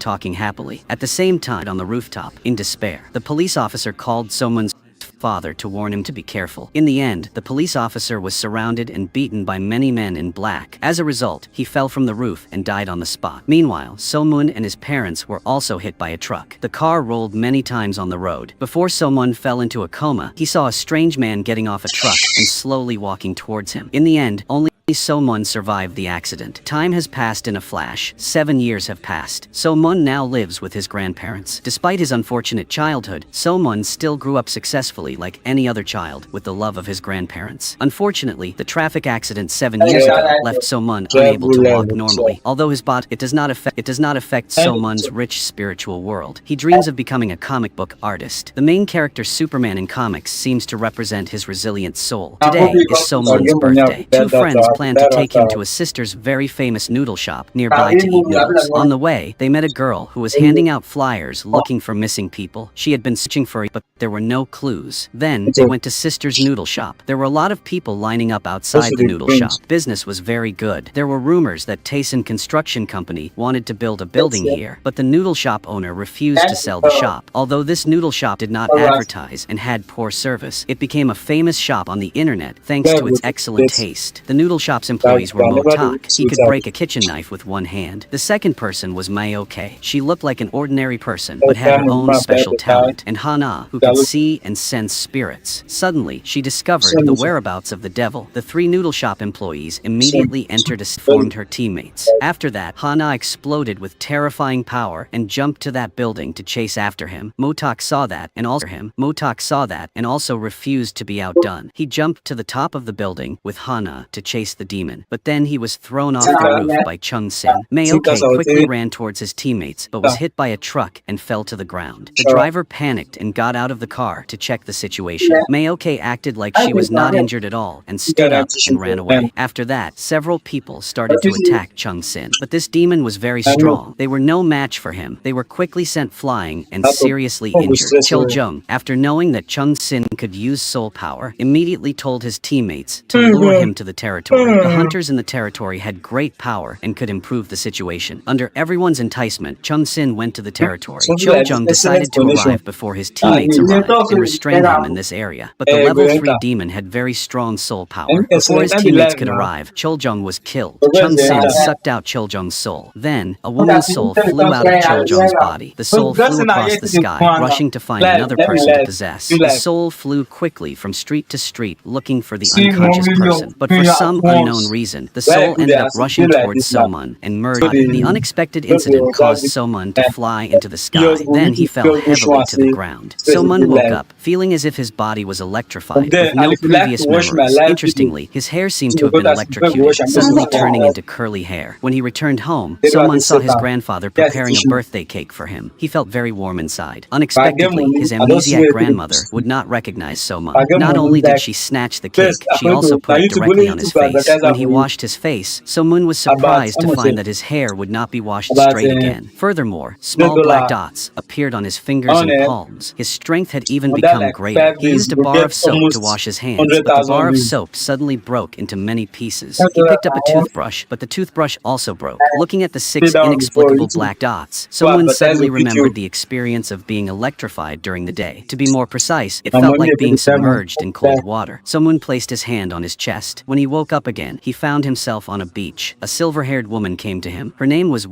talking happily. At the same time, on the rooftop, in despair, the police officer called Somun's father to warn him to be careful. In the end, the police officer was surrounded and beaten by many men in black. As a result, he fell from the roof and died on the spot. Meanwhile, Somun and his parents were also hit by a truck. The car rolled many times on the road. Before Somun fell into a coma, he saw a strange man getting off a truck and slowly walking towards him. In the end, only Somun survived the accident. Time has passed in a flash. 7 years have passed. Somun now lives with his grandparents. Despite his unfortunate childhood, Somun still grew up successfully like any other child with the love of his grandparents. Unfortunately, the traffic accident 7 years ago left Somun unable to walk normally. Although his body, it does not affect Somun's rich spiritual world. He dreams of becoming a comic book artist. The main character Superman in comics seems to represent his resilient soul. Today is Somun's birthday. Two friends planned to take him to a sister's very famous noodle shop nearby to eat noodles. On the way, they met a girl who was handing out flyers looking for missing people. She had been searching for it, but there were no clues. Then, they went to sister's noodle shop. There were a lot of people lining up outside the noodle shop. Business was very good. There were rumors that Tayson Construction Company wanted to build a building here, but the noodle shop owner refused to sell the shop. Although this noodle shop did not advertise and had poor service, it became a famous shop on the internet thanks to its excellent taste. The noodle shop's employees were Motak. He could break a kitchen knife with one hand. The second person was Mayoke. She looked like an ordinary person, but had her own special talent. And Hana, who could see and sense spirits. Suddenly, she discovered the whereabouts of the devil. The three noodle shop employees immediately entered and formed her teammates. After that, Hana exploded with terrifying power and jumped to that building to chase after him. Motak saw that and also refused to be outdone. He jumped to the top of the building with Hana to chase the demon, but then he was thrown off the roof by Chung Sin. Mayoke quickly ran towards his teammates, but was hit by a truck and fell to the ground. The driver panicked and got out of the car to check the situation. Mayoke acted like she was not injured at all and stood up and ran away. After that, several people started to attack Chung Sin, but this demon was very strong. They were no match for him. They were quickly sent flying and seriously injured. Chiljung, after knowing that Chung Sin could use soul power, immediately told his teammates to lure him to the territory. The hunters in the territory had great power and could improve the situation. Under everyone's enticement, Chung Sin went to the territory. Chiljung decided to arrive before his teammates arrived and restrain him in this area. But the level 3 demon had very strong soul power. Before his teammates could arrive, Chiljung was killed. Chung Sin sucked out Chiljung's soul. Then, a woman's soul flew out of Chiljung's body. The soul flew across the sky, rushing to find another person to possess. The soul flew quickly from street to street looking for the unconscious person. But for some unknown reason, the soul ended up rushing towards Somun and murdered him. The unexpected incident caused Somun to fly into the sky. Then he fell heavily to the ground. Somun woke up, feeling as if his body was electrified, with no previous memories. Interestingly, his hair seemed to have been electrocuted, suddenly turning into curly hair. When he returned home, Somun saw his grandfather preparing a birthday cake for him. He felt very warm inside. Unexpectedly, his amnesiac grandmother would not recognize Somun. Not only did she snatch the cake, she also put it directly on his face. When he washed his face, Somun was surprised to find that his hair would not be washed straight again. Furthermore, small black dots appeared on his fingers and palms. His strength had even become greater. He used a bar of soap to wash his hands, but the bar of soap suddenly broke into many pieces. He picked up a toothbrush, but the toothbrush also broke. Looking at the 6 inexplicable black dots, Somun suddenly remembered the experience of being electrified during the day. To be more precise, it felt like being submerged in cold water. Somun placed his hand on his chest. When he woke up again, he found himself on a beach. A silver-haired woman came to him. Her name was